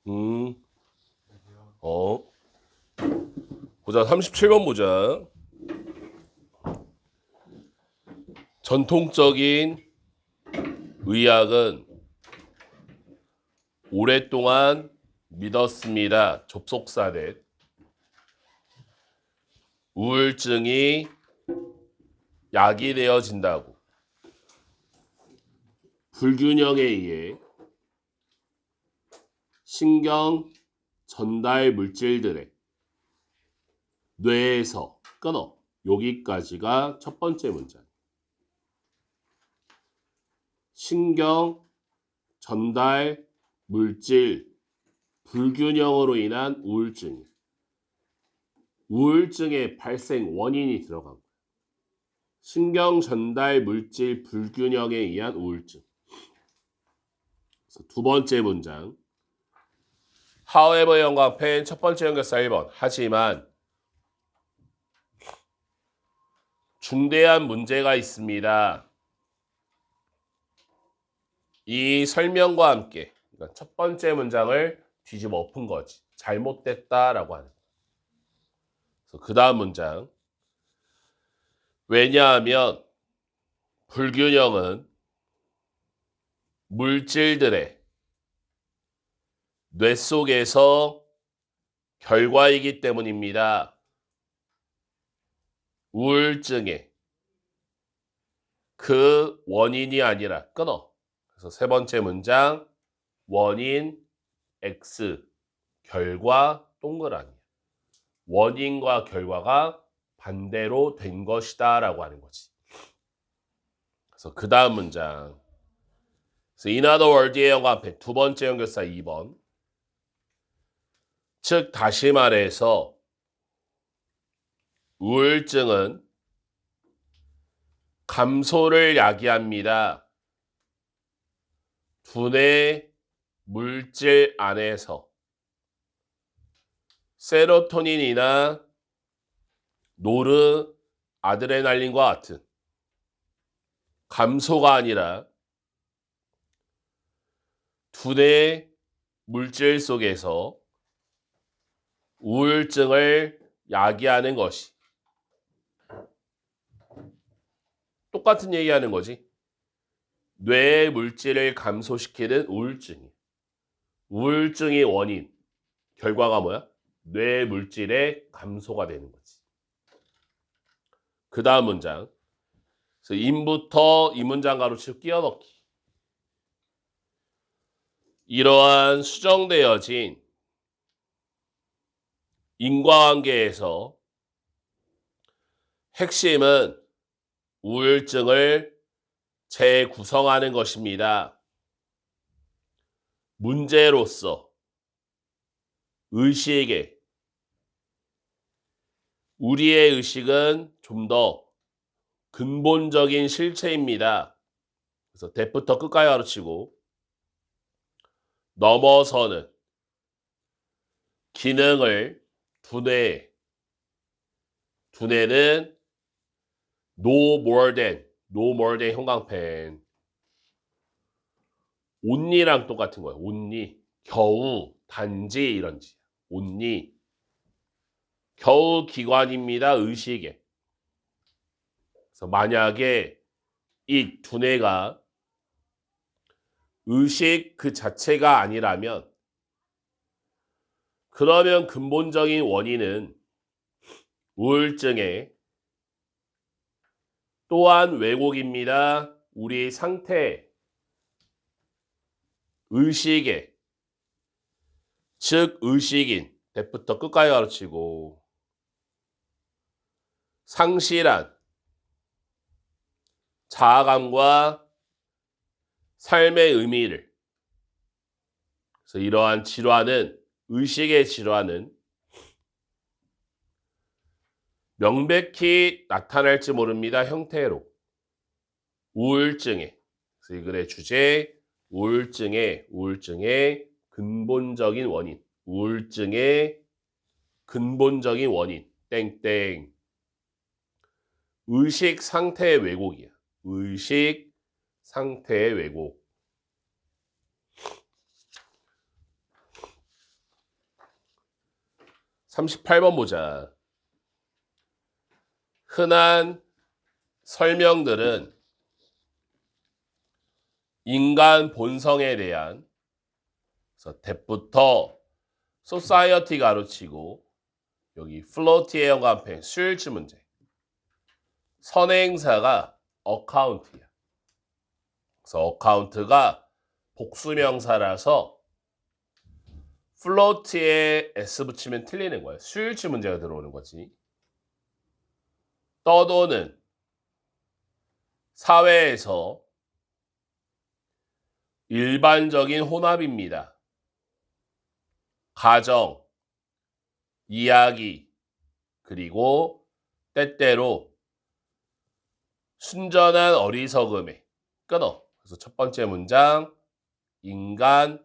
음, 어. 보자, 37번 보자. 전통적인 의학은 오랫동안 믿었습니다. 접속사대. 우울증이 약이 되어진다고. 불균형에 의해 신경 전달 물질들의 뇌에서 끊어. 여기까지가 첫 번째 문장. 신경 전달 물질 불균형으로 인한 우울증. 우울증의 발생 원인이 들어간 거예요. 신경 전달 물질 불균형에 의한 우울증. 그래서 두 번째 문장. However 영광펜 첫 번째 연결사 1번. 하지만 중대한 문제가 있습니다. 이 설명과 함께 그러니까 첫 번째 문장을 뒤집어 엎은 거지. 잘못됐다라고 하는 거야. 그래서 그 다음 문장. 왜냐하면 불균형은 물질들의 뇌 속에서 결과이기 때문입니다. 우울증의 그 원인이 아니라 끊어. 그래서 세 번째 문장 원인 X 결과 동그라미. 원인과 결과가 반대로 된 것이다 라고 하는 거지. 그래서 그 다음 문장. 그래서 in other words의 영어 앞에 두 번째 연결사 2번. 즉 다시 말해서 우울증은 감소를 야기합니다. 두뇌 물질 안에서 세로토닌이나 노르 아드레날린과 같은 감소가 아니라 두뇌 물질 속에서 우울증을 야기하는 것이 똑같은 얘기하는 거지. 뇌 물질을 감소시키는 우울증이. 우울증의 원인, 결과가 뭐야? 뇌 물질의 감소가 되는 거지. 그 다음 문장. 그래서 인부터 이 문장 가로치고 끼워 넣기. 이러한 수정되어진 인과관계에서 핵심은 우울증을 재구성하는 것입니다. 문제로서 의식에 우리의 의식은 좀 더 근본적인 실체입니다. 그래서 대부터 끝까지 가르치고 넘어서는 기능을 두뇌는 no more than 형광펜 only랑 똑같은 거예요. only 겨우 단지 이런지 only 겨우 기관입니다. 의식에. 그래서 만약에 이 두뇌가 의식 그 자체가 아니라면 그러면 근본적인 원인은 우울증의 또한 왜곡입니다. 우리 상태, 의식에 즉 의식인 대부터 끝까지 가르치고 상실한 자아감과 삶의 의미를 그래서 이러한 질환은 의식의 질환은 명백히 나타날지 모릅니다. 형태로 우울증에 그래서 이 글의 주제 우울증의 근본적인 원인 우울증의 근본적인 원인 땡땡 의식 상태의 왜곡이야. 의식 상태의 왜곡. 38번 보자. 흔한 설명들은 인간 본성에 대한 that부터 society 가로치고 여기 플로티의 연관편 수일치 문제. 선행사가 account이야. 그래서 account가 복수명사라서 플로트에 s 붙이면 틀리는 거야. 수일치 문제가 들어오는 거지. 떠도는 사회에서 일반적인 혼합입니다. 가정, 이야기, 그리고 때때로 순전한 어리석음에 끊어. 그래서 첫 번째 문장 인간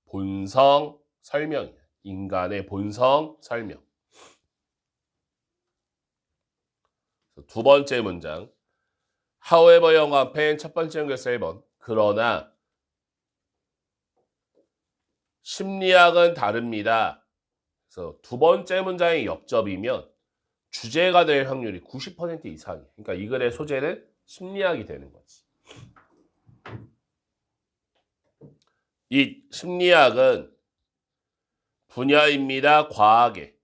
본성 설명이야. 인간의 본성 설명. 두 번째 문장 however 연관펜 첫 번째 연결사 1번. 그러나 심리학은 다릅니다. 그래서 두 번째 문장이 역접이면 주제가 될 확률이 90% 이상이에요. 그러니까 이 글의 소재는 심리학이 되는 거지. 이 심리학은 분야입니다. 과학의.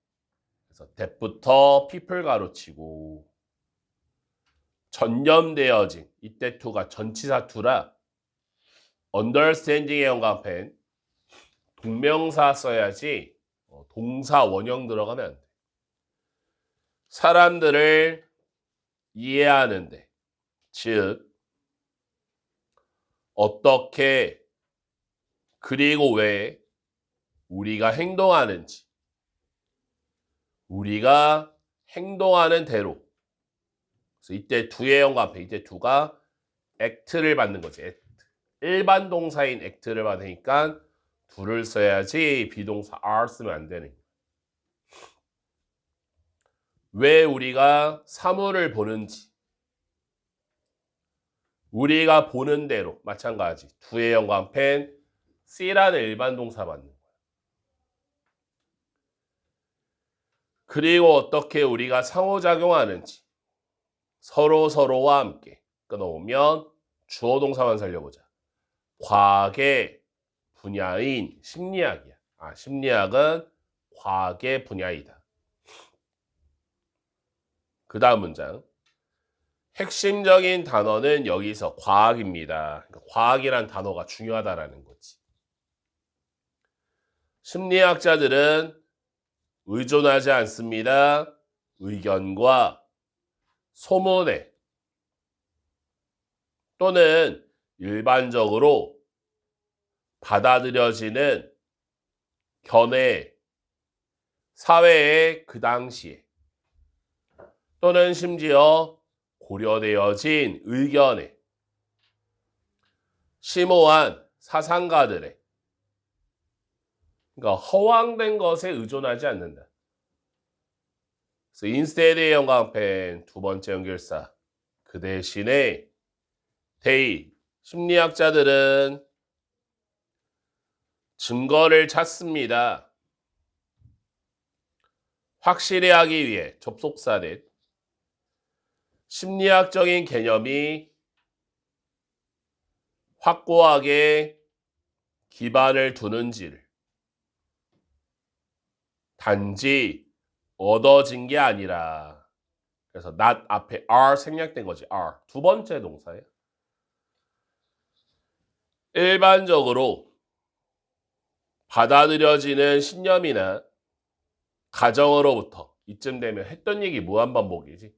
그래서 that부터 people 가로치고 전념되어진 이때 to가 전치사 to라 understanding의 연관펜 동명사 써야지 동사 원형 들어가면 안 돼. 사람들을 이해하는데 즉 어떻게 그리고 왜 우리가 행동하는지 우리가 행동하는 대로 그래서 이때 do의 연관펜 이때 do가 act를 받는 거지. act. 일반 동사인 act를 받으니까 do를 써야지 비동사 are 쓰면 안 되는 거야. 왜 우리가 사물을 보는지 우리가 보는 대로 마찬가지 do의 연관펜 see라는 일반 동사 받는 거야. 그리고 어떻게 우리가 상호작용하는지 서로와 함께 끊어오면 주어 동사만 살려보자. 과학의 분야인 심리학이야. 심리학은 과학의 분야이다. 그 다음 문장. 핵심적인 단어는 여기서 과학입니다. 그러니까 과학이란 단어가 중요하다라는 거지. 심리학자들은 의존하지 않습니다. 의견과 소문에 또는 일반적으로 받아들여지는 견해, 사회의 그 당시에 또는 심지어 고려되어진 의견에 심오한 사상가들의 그러니까 허황된 것에 의존하지 않는다. 그래서 instead의 연관펜 두 번째 연결사 그 대신에 they 심리학자들은 증거를 찾습니다. 확실히 하기 위해 접속사 넷 심리학적인 개념이 확고하게 기반을 두는지를 단지 얻어진 게 아니라 그래서 not 앞에 are 생략된 거지. are 두 번째 동사예요. 일반적으로 받아들여지는 신념이나 가정으로부터 이쯤 되면 했던 얘기 무한반복이지.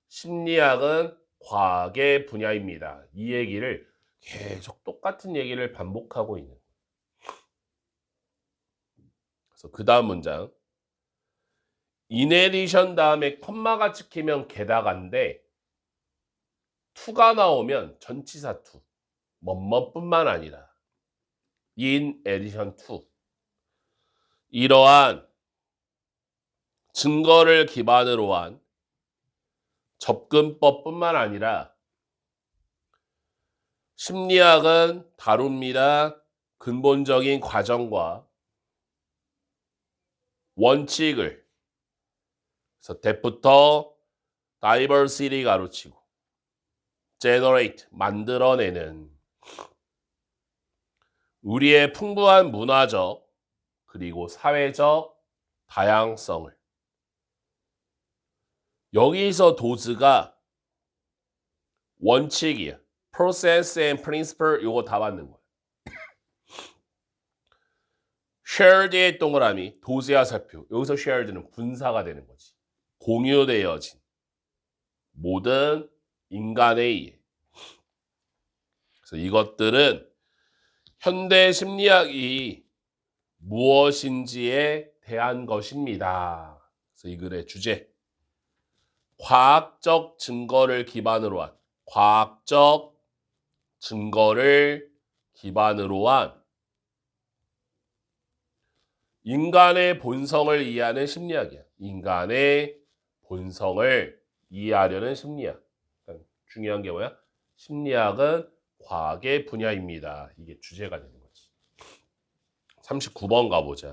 심리학은 과학의 분야입니다. 이 얘기를 계속 똑같은 얘기를 반복하고 있는 거예요. 그래서 그 다음 문장 in addition 다음에 콤마가 찍히면 게다가인데 to가 나오면 전치사 to 뭐뭐뿐만 아니라 in addition to 이러한 증거를 기반으로 한 접근법뿐만 아니라 심리학은 다룹니다. 근본적인 과정과 원칙을 그래서 that부터 diversity 가로치고 generate 만들어내는 우리의 풍부한 문화적 그리고 사회적 다양성을 여기서 도즈가 원칙이야. process and principle 요거 다 받는 거야. shared의 동그라미 도즈의 화살표 여기서 shared는 분사가 되는 거지. 공유되어진 모든 인간의 이해. 그래서 이것들은 현대 심리학이 무엇인지에 대한 것입니다. 그래서 이 글의 주제 과학적 증거를 기반으로 한 과학적 증거를 기반으로 한 인간의 본성을 이해하는 심리학이야. 인간의 본성을 이해하려는 심리학. 중요한 게 뭐야? 심리학은 과학의 분야입니다. 이게 주제가 되는 거지. 39번 가보자.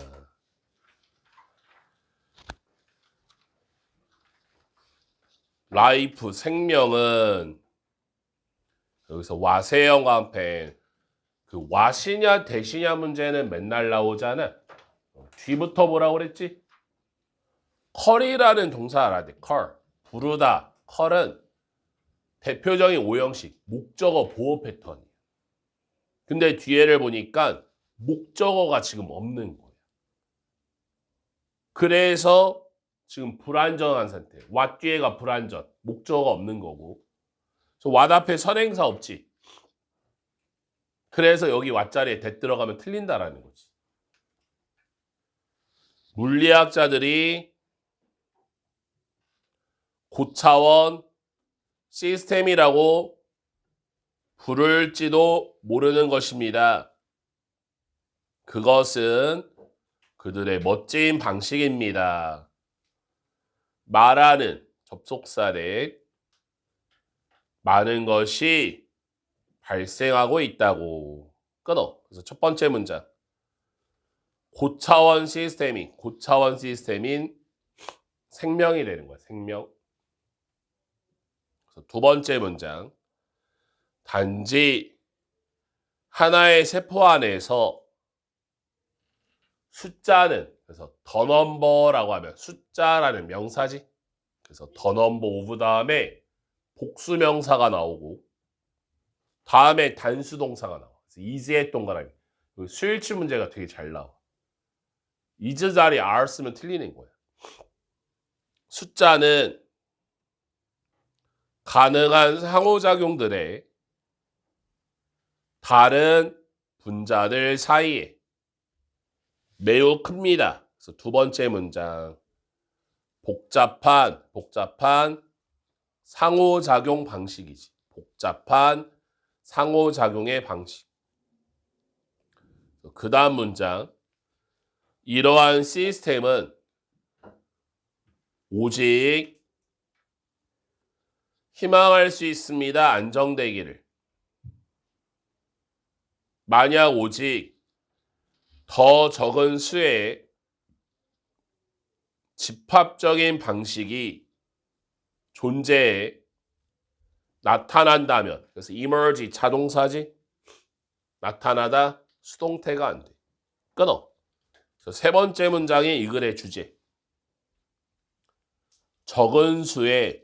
라이프, 생명은 여기서 와세영과 한펜 그 와시냐 대시냐 문제는 맨날 나오잖아. 뒤부터 뭐라고 그랬지? 컬이라는 동사 알아야 돼. 컬. 부르다. 컬은 대표적인 오형식, 목적어 보호 패턴이에요. 근데 뒤에를 보니까 목적어가 지금 없는 거예요. 그래서 지금 불완전한 상태. what 뒤에가 불완전, 목적어가 없는 거고. 그래서 what 앞에 선행사 없지. 그래서 여기 what 자리에 that 들어가면 틀린다라는 거지. 물리학자들이 고차원 시스템이라고 부를지도 모르는 것입니다. 그것은 그들의 멋진 방식입니다. 말하는 접속사에 많은 것이 발생하고 있다고. 끊어. 그래서 첫 번째 문장. 고차원 시스템인 생명이 되는 거야. 생명. 그래서 두 번째 문장. 단지 하나의 세포 안에서 숫자는 그래서 the number라고 하면 숫자라는 명사지. 그래서 the number of 다음에 복수명사가 나오고 다음에 단수동사가 나와. 그래서 is의 동그라미. 수일치 문제가 되게 잘 나와. is 자리 are 쓰면 틀리는 거야. 숫자는 가능한 상호작용들에 다른 분자들 사이에 매우 큽니다. 그래서 두 번째 문장. 복잡한 상호작용 방식이지. 복잡한 상호작용의 방식. 그 다음 문장. 이러한 시스템은 오직 희망할 수 있습니다. 안정되기를. 만약 오직 더 적은 수의 집합적인 방식이 존재해 나타난다면, 그래서 emerge 자동사지, 나타나다 수동태가 안 돼. 끊어. 그래서 세 번째 문장이 이 글의 주제. 적은 수의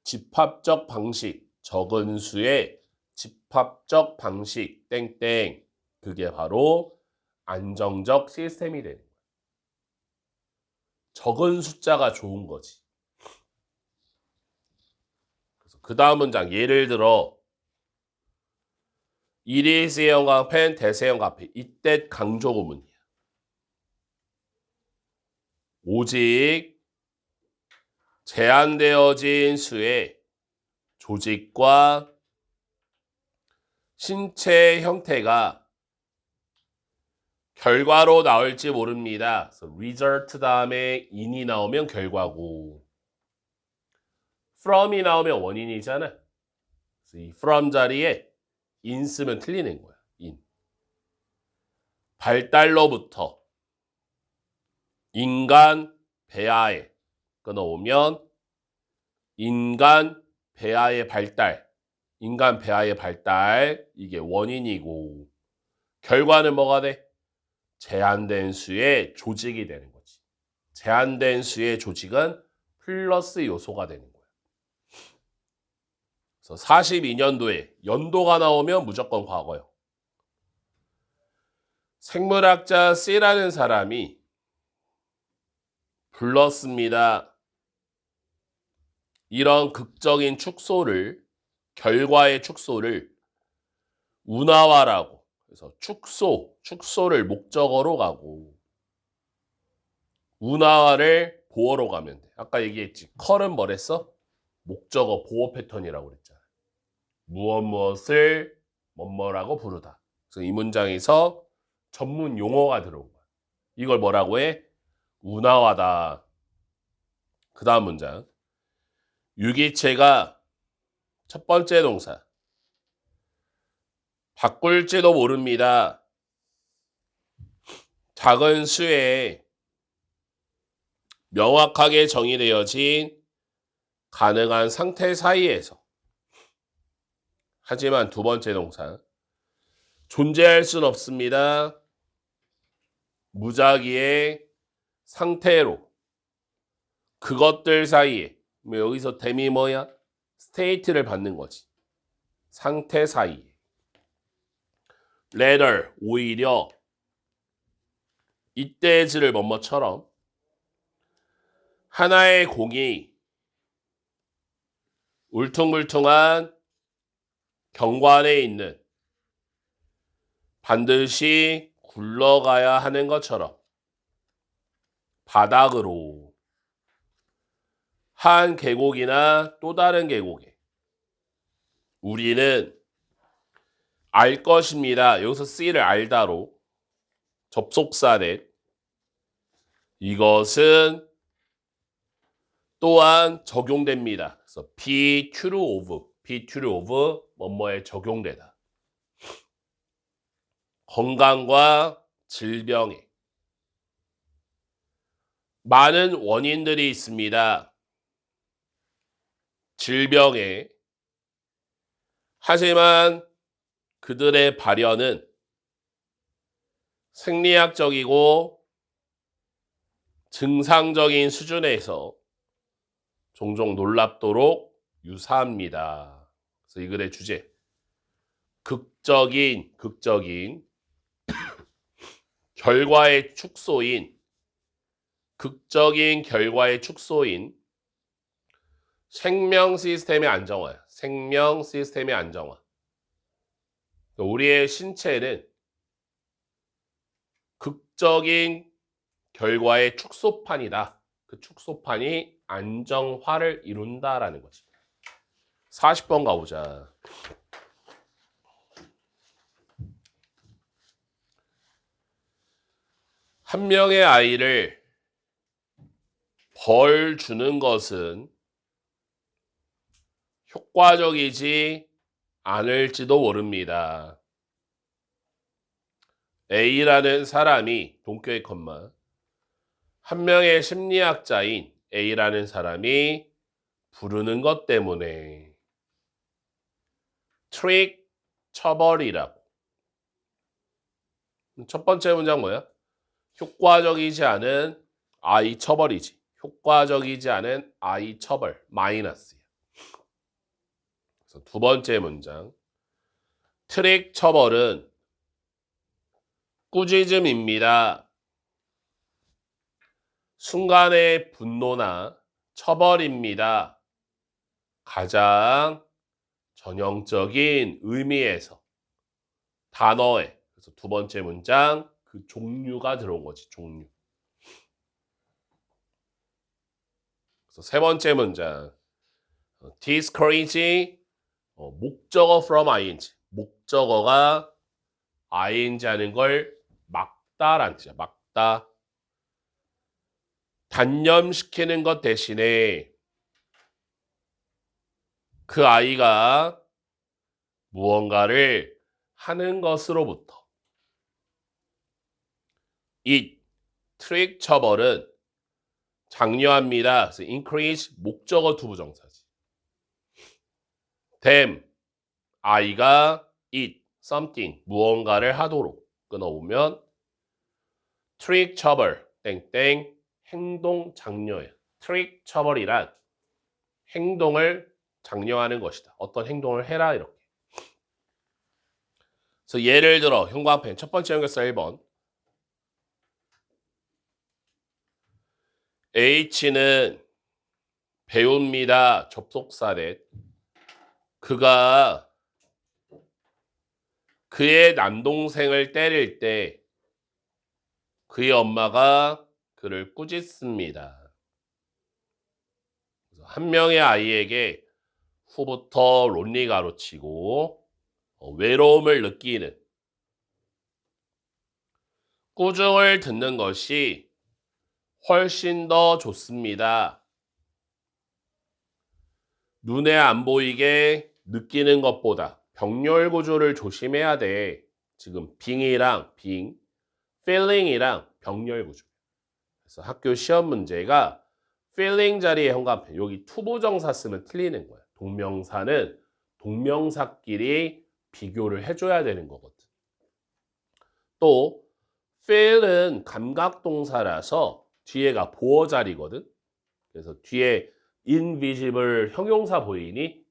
집합적 방식, 적은 수의 집합적 방식, 땡땡. 그게 바로 안정적 시스템이 되는 거야. 적은 숫자가 좋은 거지. 그래서 그 다음 문장, 예를 들어 일일세형 앞에 대세형 앞에 이때 강조 구문이야. 오직 제한되어진 수의 조직과 신체 형태가 결과로 나올지 모릅니다. 그래서 result 다음에 in이 나오면 결과고 from이 나오면 원인이잖아. 그래서 이 from 자리에 in 쓰면 틀리는 거야. in. 발달로부터 인간 배아에 끊어오면 인간 배아의 발달, 인간 배아의 발달 이게 원인이고 결과는 뭐가 돼? 제한된 수의 조직이 되는 거지. 제한된 수의 조직은 플러스 요소가 되는 거야. 그래서 42년도에 연도가 나오면 무조건 과거요. 생물학자 C라는 사람이 불렀습니다. 이런 극적인 축소를, 결과의 축소를 운하화라고. 그래서 축소를 목적어로 가고 운하화를 보어로 가면 돼. 아까 얘기했지. 컬은 뭐랬어? 목적어 보어 패턴이라고 그랬잖아. 무엇을 뭐뭐라고 부르다. 그래서 이 문장에서 전문 용어가 들어온 거야. 이걸 뭐라고 해? 운하화다. 그 다음 문장. 유기체가 첫 번째 동사. 바꿀지도 모릅니다. 작은 수에 명확하게 정의되어진 가능한 상태 사이에서 하지만 두 번째 동사 존재할 순 없습니다. 무작위의 상태로 그것들 사이에 여기서 댐이 뭐야? 스테이트를 받는 거지. 상태 사이에 rather 오히려 이때즈를 뭐뭐처럼 하나의 공이 울퉁불퉁한 경관에 있는 반드시 굴러가야 하는 것처럼 바닥으로 한 계곡이나 또 다른 계곡에 우리는 알 것입니다. 여기서 C를 알다로 접속사를 이것은 또한 적용됩니다. 그래서 be true of 뭐뭐에 적용되다. 건강과 질병에 많은 원인들이 있습니다. 질병에 하지만 그들의 발현은 생리학적이고 증상적인 수준에서 종종 놀랍도록 유사합니다. 그래서 이 글의 주제 극적인 결과의 축소인 극적인 결과의 축소인 생명 시스템의 안정화야. 생명 시스템의 안정화. 우리의 신체는 극적인 결과의 축소판이다. 그 축소판이 안정화를 이룬다라는 거지. 40번 가보자. 한 명의 아이를 벌 주는 것은 효과적이지 않을지도 모릅니다. A라는 사람이 동격의 컴마 한 명의 심리학자인 A라는 사람이 부르는 것 때문에 트릭 처벌이라고. 첫 번째 문장 뭐야? 효과적이지 않은 아이 처벌이지. 효과적이지 않은 아이 처벌 마이너스야. 그래서 두 번째 문장 트릭 처벌은 꾸짖음입니다. 순간의 분노나 처벌입니다. 가장 전형적인 의미에서 단어에 그래서 두 번째 문장 그 종류가 들어온 거지. 종류. 그래서 세 번째 문장 discourage 목적어 from ing 목적어가 ing 하는 걸 막다라는 뜻이야. 막다. 단념시키는 것 대신에 그 아이가 무언가를 하는 것으로부터 it 트릭 처벌은 장려합니다. 그래서 increase 목적어 투부정사지. them 아이가 eat something 무언가를 하도록 끊어보면 트릭 처벌 땡땡 행동 장려야. 트릭 처벌이란 행동을 장려하는 것이다. 어떤 행동을 해라 이렇게. 그래서 예를 들어 형광펜 첫 번째 연결사 1번 H는 배웁니다. 접속사래. 그가 그의 남동생을 때릴 때 그의 엄마가 그를 꾸짖습니다. 그래서 한 명의 아이에게 후부터 론리 가로치고 외로움을 느끼는 꾸중을 듣는 것이 훨씬 더 좋습니다. 눈에 안 보이게 느끼는 것보다 병렬 구조를 조심해야 돼. 지금 빙이랑 feeling이랑 병렬 구조. 그래서 학교 시험 문제가 feeling 자리에 형광펜 여기 투부정사 쓰면 틀리는 거야. 동명사는 동명사끼리 비교를 해줘야 되는 거거든. 또 feel은 감각동사라서 뒤에가 보어 자리거든. 그래서 뒤에 invisible 형용사 보이니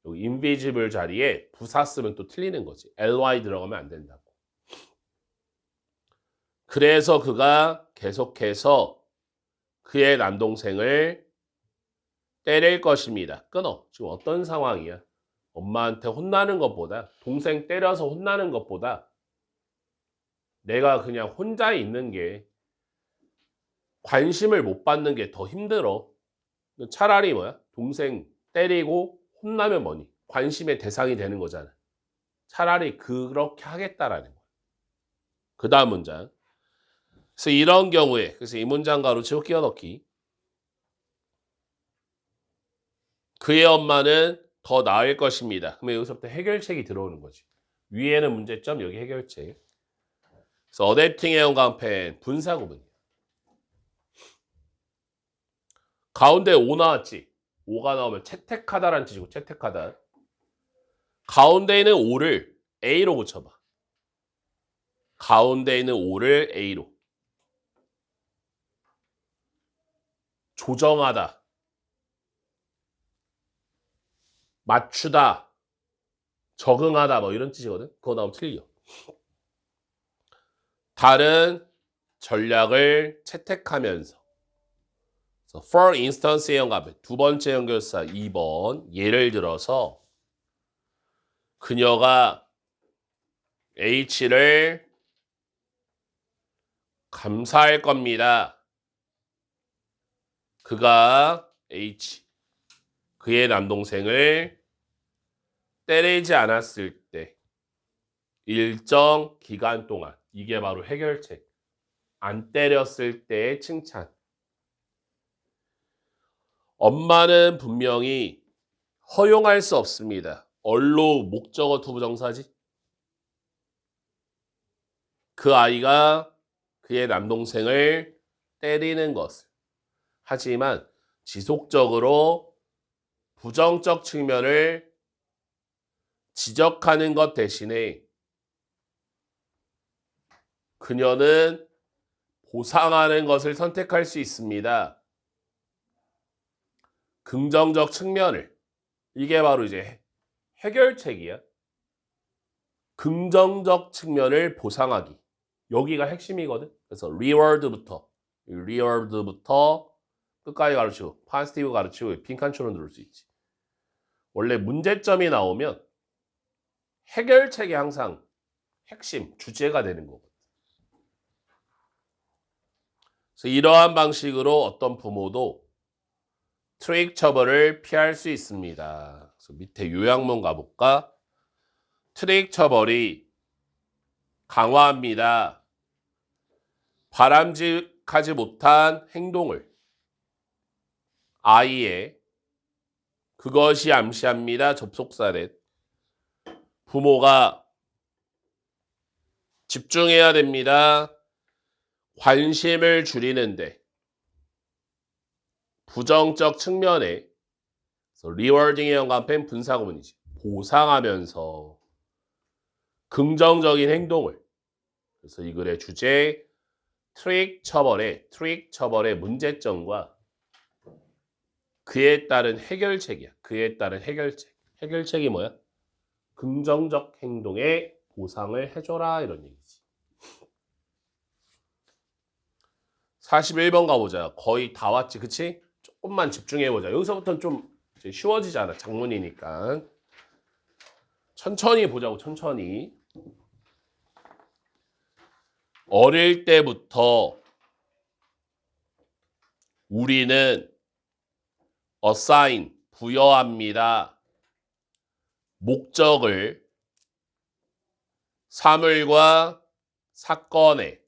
여기 invisible 자리에 부사 쓰면 또 틀리는 거지. ly 들어가면 안 된다고. 그래서 그가 계속해서 그의 남동생을 때릴 것입니다. 끊어. 지금 어떤 상황이야? 엄마한테 혼나는 것보다 동생 때려서 혼나는 것보다 내가 그냥 혼자 있는 게 관심을 못 받는 게 더 힘들어. 차라리 뭐야? 동생 때리고 혼나면 뭐니? 관심의 대상이 되는 거잖아. 차라리 그렇게 하겠다라는 거야. 그 다음 문장. 그래서 이런 경우에 그래서 이 문장 가로치고 끼워넣기. 그의 엄마는 더 나을 것입니다. 그러면 여기서부터 해결책이 들어오는 거지. 위에는 문제점, 여기 해결책. 그래서 어댑팅의 형광펜 분사 구분. 가운데 O 나왔지. O가 나오면 채택하다라는 뜻이고 채택하다. 가운데 있는 O를 A로 고쳐봐. 가운데 있는 O를 A로. 조정하다. 맞추다. 적응하다 뭐 이런 뜻이거든. 그거 나오면 틀려. 다른 전략을 채택하면서. for instance의 형광펜 두 번째 연결사 2번 예를 들어서 그녀가 H를 감사할 겁니다. 그가 H 그의 남동생을 때리지 않았을 때 일정 기간 동안 이게 바로 해결책. 안 때렸을 때의 칭찬. 엄마는 분명히 허용할 수 없습니다. 얼로 목적어 투부정사지. 그 아이가 그의 남동생을 때리는 것을. 하지만 지속적으로 부정적 측면을 지적하는 것 대신에 그녀는 보상하는 것을 선택할 수 있습니다. 긍정적 측면을. 이게 바로 이제 해결책이야. 긍정적 측면을 보상하기. 여기가 핵심이거든. 그래서 reward부터 끝까지 가르치고 positive 가르치고 빈칸처럼 누를 수 있지. 원래 문제점이 나오면 해결책이 항상 핵심, 주제가 되는 거거든. 그래서 이러한 방식으로 어떤 부모도 트릭 처벌을 피할 수 있습니다. 그래서 밑에 요약문 가볼까? 트릭 처벌이 강화합니다. 바람직하지 못한 행동을 아이의 그것이 암시합니다. 접속사래. 부모가 집중해야 됩니다. 관심을 줄이는데 부정적 측면에 리워딩의 연관편 분사구문이지. 보상하면서 긍정적인 행동을. 그래서 이 글의 주제 트릭 처벌의 문제점과 그에 따른 해결책이야. 그에 따른 해결책. 해결책이 뭐야? 긍정적 행동에 보상을 해줘라 이런 얘기지. 41번 가보자. 거의 다 왔지, 그치? 조금만 집중해보자. 여기서부터는 좀 이제 쉬워지잖아, 작문이니까. 천천히 보자고, 천천히. 어릴 때부터 우리는 assign, 부여합니다. 목적을 사물과 사건에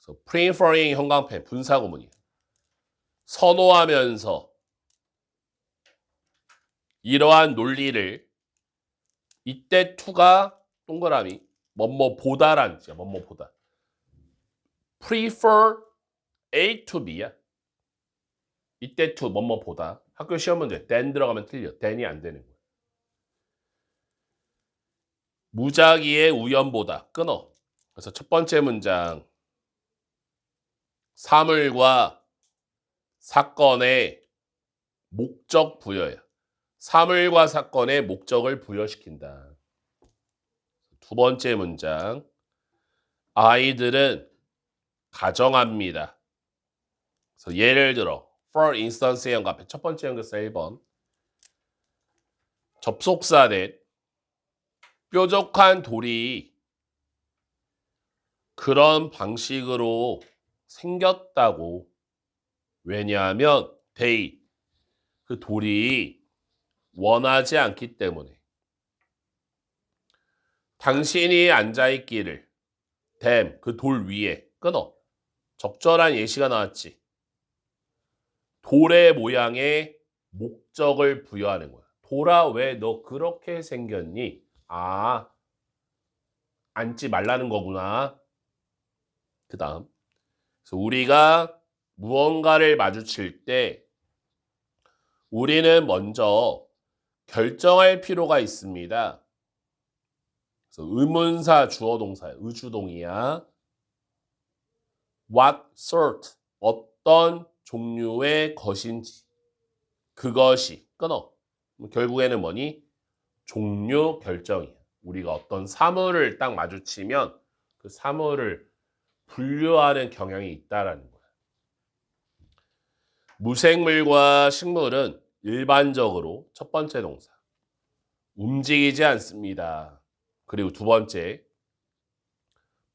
그래서 preferring 형광펜 분사구문이야. 선호하면서 이러한 논리를 이때 to가 동그라미 뭐뭐보다라는 뜻이야. 뭐뭐보다. prefer A to B야. 이때 to 뭐뭐보다. 학교 시험 문제 than 들어가면 틀려. than이 안 되는 거야. 무작위의 우연보다 끊어. 그래서 첫 번째 문장 사물과 사건의 목적 부여야. 사물과 사건의 목적을 부여시킨다. 두 번째 문장 아이들은 가정합니다. 그래서 예를 들어 for instance의 연관편 첫 번째 연결사 1번 접속사 넷 뾰족한 돌이 그런 방식으로 생겼다고. 왜냐하면 they 그 돌이 원하지 않기 때문에. 당신이 앉아있기를 them 그 돌 위에 끊어. 적절한 예시가 나왔지. 돌의 모양에 목적을 부여하는 거야. 돌아 왜 너 그렇게 생겼니? 아, 앉지 말라는 거구나. 그 다음 그래서 우리가 무언가를 마주칠 때 우리는 먼저 결정할 필요가 있습니다. 그래서 의문사 주어 동사야. 의주동이야. What sort 어떤 종류의 것인지 그것이 끊어. 결국에는 뭐니? 종류 결정이야. 우리가 어떤 사물을 딱 마주치면 그 사물을 분류하는 경향이 있다라는 거야. 무생물과 식물은 일반적으로 첫 번째 동사 움직이지 않습니다. 그리고 두 번째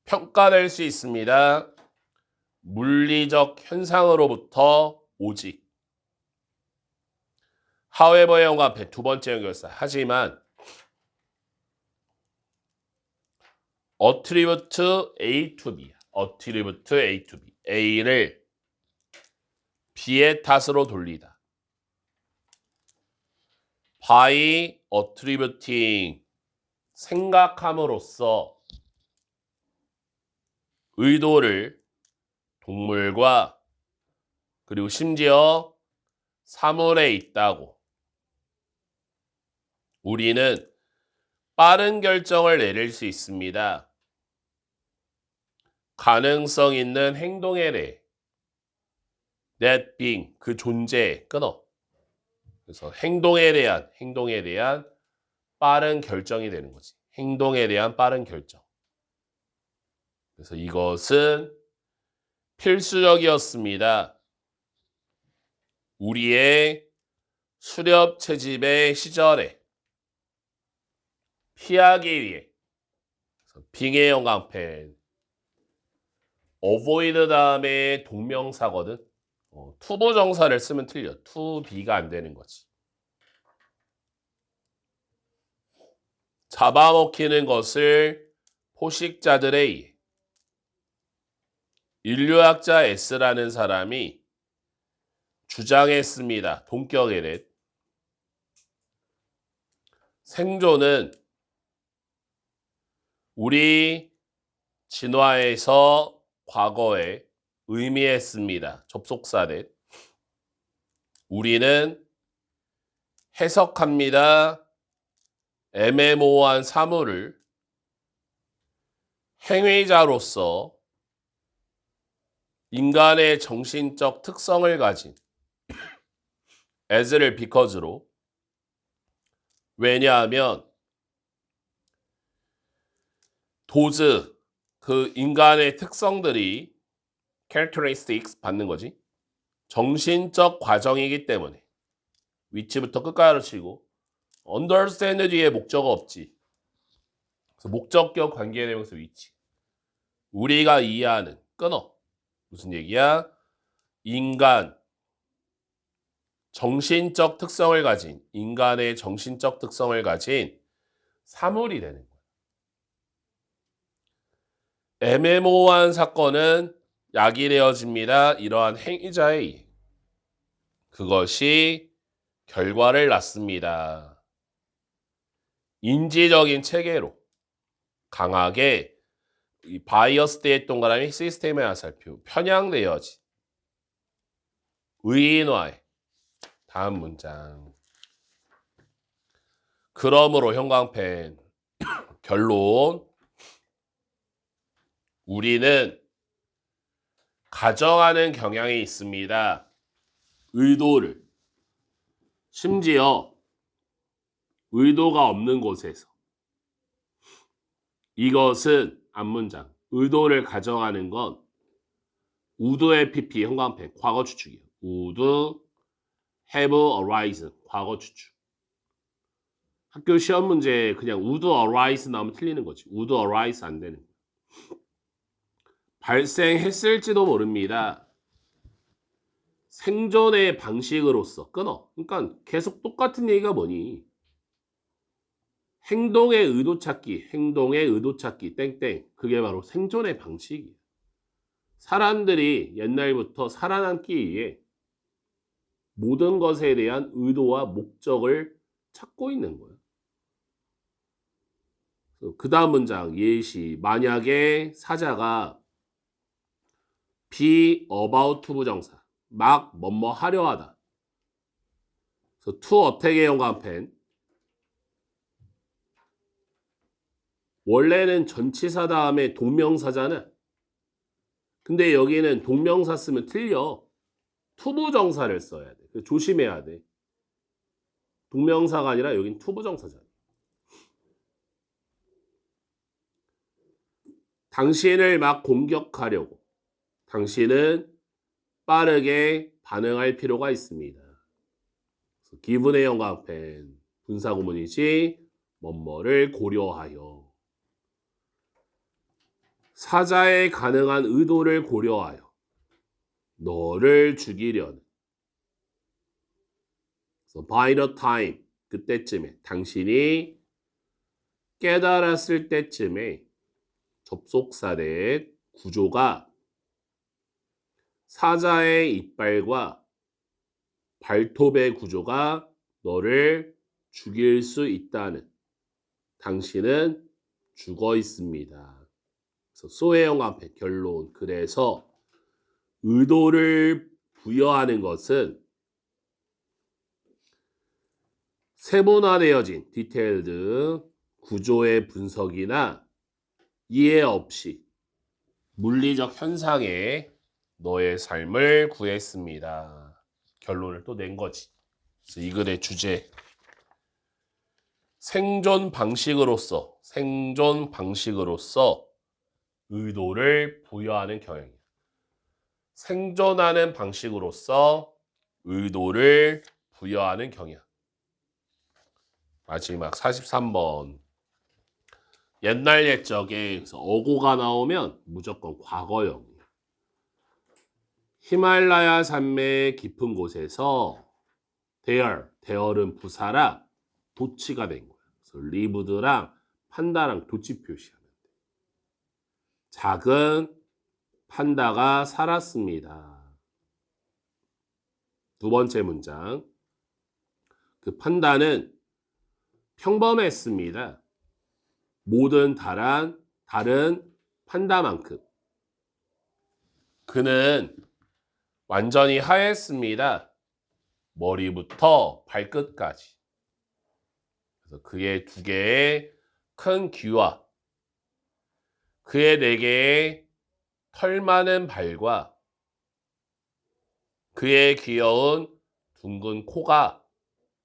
평가될 수 있습니다. 물리적 현상으로부터 오직. however의 연관편 두 번째 연결사 하지만 attribute A to B야. attribute A to B. A를 B의 탓으로 돌리다. by attributing 생각함으로써 의도를 동물과 그리고 심지어 사물에 있다고. 우리는 빠른 결정을 내릴 수 있습니다. 가능성 있는 행동에 대해 that being 그 존재에 끊어. 그래서 행동에 대한 빠른 결정이 되는 거지. 행동에 대한 빠른 결정. 그래서 이것은 필수적이었습니다. 우리의 수렵 채집의 시절에 피하기 위해 빙의 영광펜 avoid 다음에 동명사거든. 투부정사를 쓰면 틀려. to be가 안 되는 거지. 잡아먹히는 것을 포식자들에 의해 인류학자 S라는 사람이 주장했습니다. 동격에 생존은 우리 진화에서 과거에 의미했습니다. 접속사들. 우리는 해석합니다. 애매모호한 사물을 행위자로서 인간의 정신적 특성을 가진 as를 because로. 왜냐하면 those 그 인간의 특성들이 characteristics 받는 거지. 정신적 과정이기 때문에. 위치부터 끝까지 치고 understand 뒤에 목적어 없지. 그래서 목적격 관계대명사 위치. 우리가 이해하는 끊어. 무슨 얘기야? 인간 정신적 특성을 가진 인간의 정신적 특성을 가진 사물이 되는 거야. 애매모호한 사건은 야기되어집니다. 이러한 행위자에 의해. 그것이 결과를 낳습니다. 인지적인 체계로 강하게 이 바이어스되어 동그라미 시스템의 화살표 편향되어진 의인화에. 다음 문장. 그러므로 형광펜 결론. 우리는 가정하는 경향이 있습니다. 의도를. 심지어 의도가 없는 곳에서. 이것은 앞문장. 의도를 가정하는 건 would pp 형광펜 과거 추측이에요. would have arisen 과거 추측. 학교 시험 문제 그냥 would arise 나오면 틀리는 거지. would arise 안 되는 거야. 발생했을지도 모릅니다. 생존의 방식으로서 끊어. 그러니까 계속 똑같은 얘기가 뭐니? 행동의 의도 찾기, 행동의 의도 찾기, 땡땡. 그게 바로 생존의 방식이에요. 사람들이 옛날부터 살아남기 위해 모든 것에 대한 의도와 목적을 찾고 있는 거예요. 그 다음 문장 예시. 만약에 사자가 be about 부정사 막 뭐뭐 하려 하다. 그래서 to attack의 형광펜. 원래는 전치사 다음에 동명사잖아. 근데 여기는 동명사 쓰면 틀려. 투부정사를 써야 돼. 조심해야 돼. 동명사가 아니라 여긴 투부정사잖아. 당신을 막 공격하려고. 당신은 빠르게 반응할 필요가 있습니다. 기분의 형광펜. 분사구문이지. 뭐뭐를 고려하여. 사자의 가능한 의도를 고려하여 너를 죽이려는. So by the time 그때쯤에 당신이 깨달았을 때쯤에 접속사의 구조가 사자의 이빨과 발톱의 구조가 너를 죽일 수 있다는. 당신은 죽어 있습니다. 소의 형광펜 결론. 그래서 의도를 부여하는 것은 세분화되어진 디테일드 구조의 분석이나 이해 없이 물리적 현상에 너의 삶을 구했습니다. 결론을 또 낸 거지. 그래서 이 글의 주제. 생존 방식으로서 의도를 부여하는 경향이야. 생존하는 방식으로서 의도를 부여하는 경향. 마지막 43번. 옛날 옛적에 어고가 나오면 무조건 과거형이야. 히말라야 산맥 깊은 곳에서 대열은 부사라 도치가 된 거야. 그래서 리브드랑 판다랑 도치 표시하면 돼. 작은 판다가 살았습니다. 두 번째 문장. 그 판다는 평범했습니다. 모든 다른 판다만큼. 그는 완전히 하였습니다. 머리부터 발끝까지. 그래서 그의 2개의 큰 귀와 그의 4개의 털 많은 발과 그의 귀여운 둥근 코가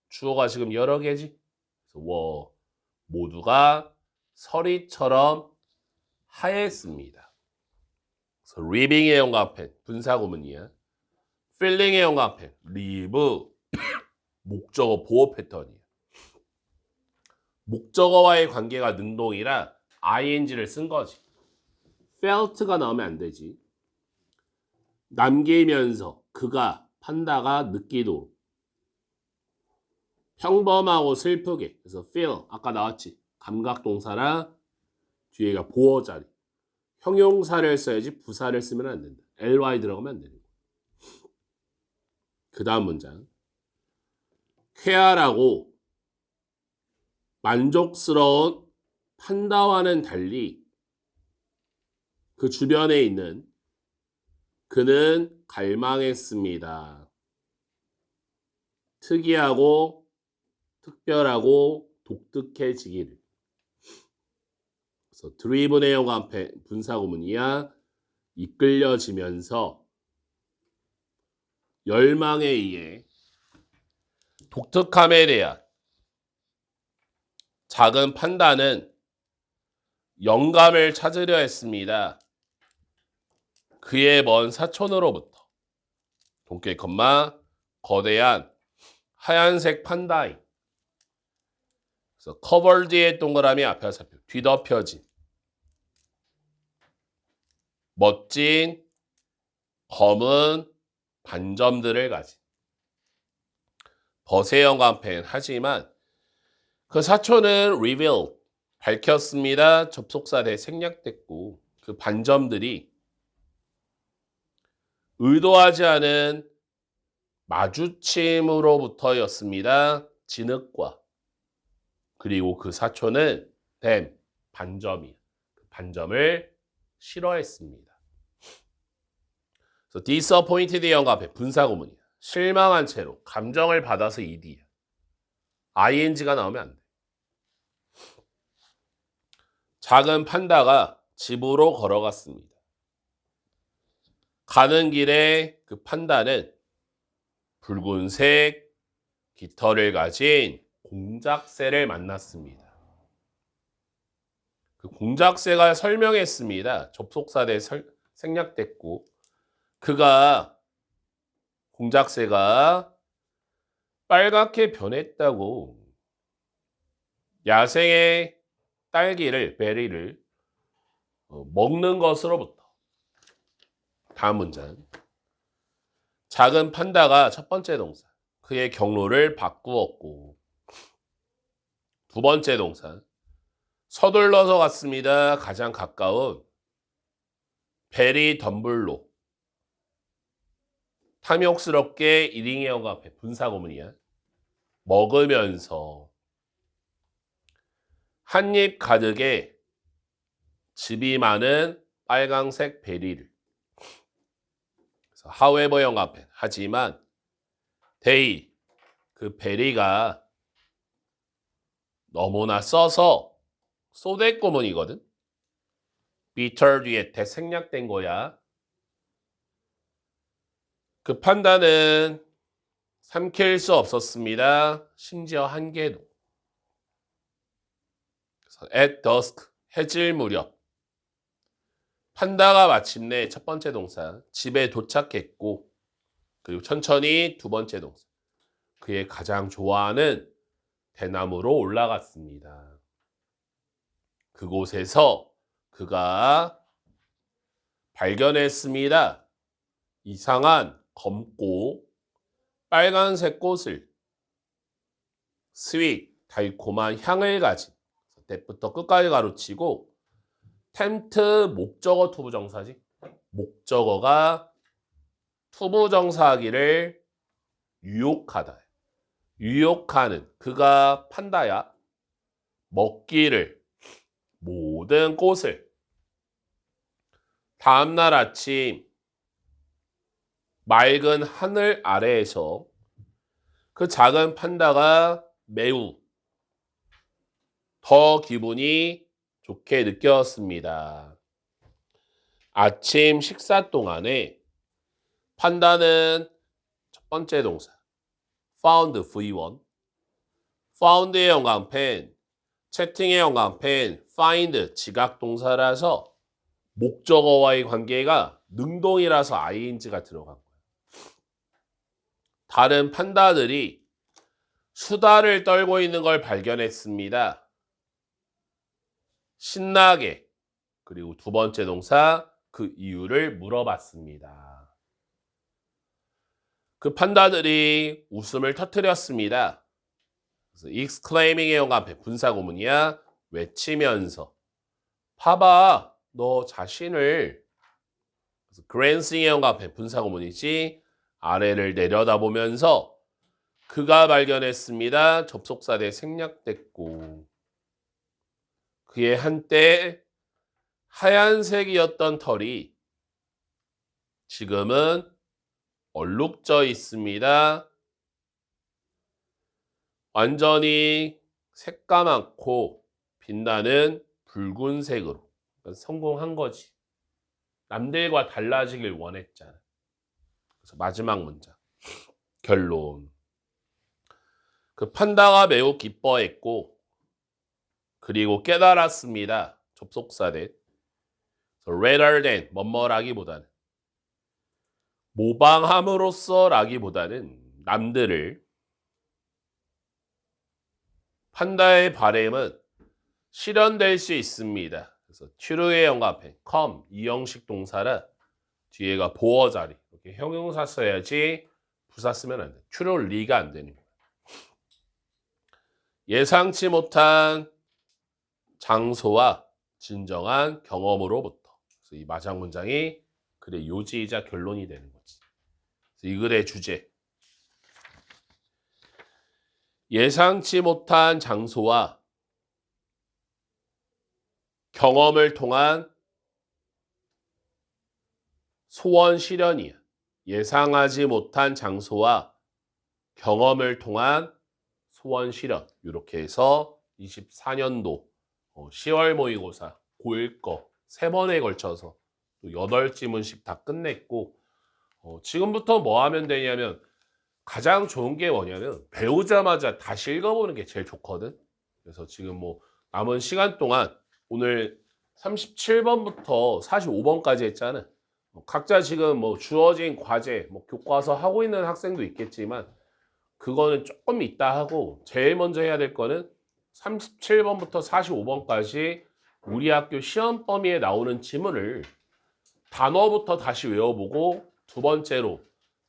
주어가 지금 여러 개지. 그래서 모두가 서리처럼 하였습니다. 그래서 living의 영감펜 분사구문이야. feeling의 영감펜 live 목적어 보호 패턴이야. 목적어와의 관계가 능동이라 ing를 쓴 거지. felt가 나오면 안 되지. 남기면서 그가 판다가 느끼도록 평범하고 슬프게. 그래서 feel 아까 나왔지. 감각동사라 뒤에가 보어 자리. 형용사를 써야지 부사를 쓰면 안 된다. ly 들어가면 안 되는 거야. 그 다음 문장. 쾌활하고 만족스러운 판다와는 달리 그 주변에 있는 그는 갈망했습니다. 특이하고 특별하고 독특해지기를. 그래서 driven의 영감펜 분사구문이야. 이끌려지면서 열망에 의해 독특함에 대한 작은 판다는 영감을 찾으려 했습니다. 그의 먼 사촌으로부터. 동계 컴마 거대한 하얀색 판다인. 그래서 covered의 동그라미 앞에 살펴 뒤덮여진 멋진 검은 반점들을 가진 벗의 영감펜. 하지만 그 사촌은 revealed 밝혔습니다. 접속사 대 생략됐고 그 반점들이 의도하지 않은 마주침으로부터였습니다. 진흙과. 그리고 그 사촌은 반점이 반점을 싫어했습니다. 그래서 disappointed 영감펜 분사구문이야. 실망한 채로 감정을 받아서 ed야. ing가 나오면 안 돼. 작은 판다가 집으로 걸어갔습니다. 가는 길에 그 판다는 붉은색 깃털을 가진 공작새를 만났습니다. 그 공작새가 설명했습니다. 접속사 대 생략됐고 공작새가 빨갛게 변했다고. 야생의 딸기를 베리를 먹는 것으로부터. 다음 문장. 작은 판다가 첫 번째 동사 그의 경로를 바꾸었고 두 번째 동사 서둘러서 갔습니다. 가장 가까운 베리 덤블로. 탐욕스럽게 이링의 영감펜 분사구문이야. 먹으면서 한 입 가득의 즙이 많은 빨강색 베리를. 그래서 however 영감펜. 하지만 they 그 베리가 너무나 써서 소댓구문이거든. bitter 뒤에 대생략된 거야. 그 판다는 삼킬 수 없었습니다. 심지어 한 개도. 그래서 at dusk 해질 무렵 판다가 마침내 첫 번째 동사 집에 도착했고 그리고 천천히 두 번째 동사 그의 가장 좋아하는 대나무로 올라갔습니다. 그곳에서 그가 발견했습니다. 이상한 검고 빨간색 꽃을 스윗 달콤한 향을 가진 때부터 끝까지 가로치고 템트 목적어 투부정사지. 목적어가 투부정사하기를 유혹하다. 유혹하는 그가 판다야. 먹기를 모든 꽃을 다음날 아침 맑은 하늘 아래에서 그 작은 판다가 매우 더 기분이 좋게 느꼈습니다. 아침 식사 동안에 판다는 첫 번째 동사 found V1, found의 영광펜, 채팅의 영광펜, find 지각 동사라서 목적어와의 관계가 능동이라서 ing가 들어간 거예요. 다른 판다들이 수다를 떨고 있는 걸 발견했습니다. 신나게. 그리고 두 번째 동사 그 이유를 물어봤습니다. 그 판다들이 웃음을 터뜨렸습니다. 그래서 exclaiming의 영감편 분사구문이야. 외치면서 봐봐 너 자신을. 그래서 glancing의 영감편 분사구문이지. 아래를 내려다보면서 그가 발견했습니다. 접속사대 생략됐고 그의 한때 하얀색이었던 털이 지금은 얼룩져 있습니다. 완전히 새까맣고 빛나는 붉은색으로. 그러니까 성공한 거지. 남들과 달라지길 원했잖아. 그래서 마지막 문장. 결론. 그 판다가 매우 기뻐했고 그리고 깨달았습니다. 접속사대. rather than 뭐뭐라기보다는 모방함으로써 라기보다는 남들을 판다의 바램은 실현될 수 있습니다. 그래서 true의 영감펜 come 이 형식 동사라 뒤에가 보어 자리 이렇게 형용사 써야지 부사 쓰면 안 돼. truly가 안 되는 거야. 예상치 장소와 진정한 경험으로부터. 그래서 이 마지막 문장이 글의 요지이자 결론이 되는 거지. 그래서 이 글의 주제. 예상치 못한 장소와 경험을 통한 소원 실현이야. 예상하지 못한 장소와 경험을 통한 소원 실현. 이렇게 해서 24년도 10월 모의고사 고1 거 3번에 걸쳐서 또 8지문씩 다 끝냈고 지금부터 뭐 하면 되냐면 가장 좋은 게 뭐냐면 배우자마자 다시 읽어보는 게 제일 좋거든. 그래서 지금 뭐 남은 시간 동안 오늘 37번부터 45번까지 했잖아. 각자 지금 뭐 주어진 과제, 뭐 교과서 하고 있는 학생도 있겠지만 그거는 조금 이따 하고 제일 먼저 해야 될 거는 37번부터 45번까지 우리 학교 시험 범위에 나오는 지문을 단어부터 다시 외워보고 두 번째로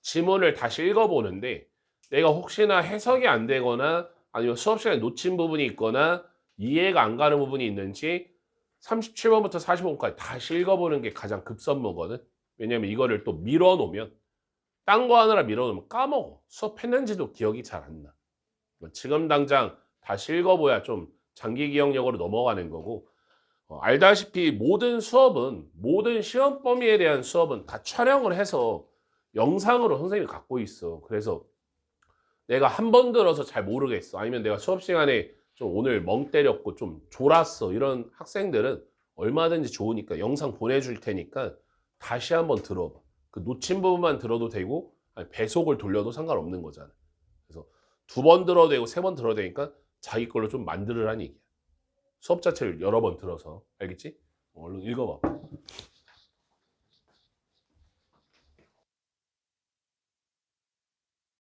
지문을 다시 읽어보는데 내가 혹시나 해석이 안 되거나 아니면 수업 시간에 놓친 부분이 있거나 이해가 안 가는 부분이 있는지 37번부터 45번까지 다시 읽어보는 게 가장 급선무거든. 왜냐면 이거를 또 밀어놓으면 딴 거 하느라 밀어놓으면 까먹어. 수업했는지도 기억이 잘 안 나. 지금 당장 다시 읽어봐야 좀 장기 기억력으로 넘어가는 거고 알다시피 모든 수업은 모든 시험 범위에 대한 수업은 다 촬영을 해서 영상으로 선생님이 갖고 있어. 그래서 내가 한 번 들어서 잘 모르겠어. 아니면 내가 수업 시간에 좀 오늘 멍 때렸고 좀 졸았어. 이런 학생들은 얼마든지 좋으니까 영상 보내줄 테니까 다시 한번 들어봐. 그 놓친 부분만 들어도 되고 아니 배속을 돌려도 상관없는 거잖아. 그래서 2번 들어도 되고 3번 들어도 되니까 자기 걸로 좀 만들으라는 얘기야. 수업 자체를 여러 번 들어서. 알겠지? 얼른 읽어봐.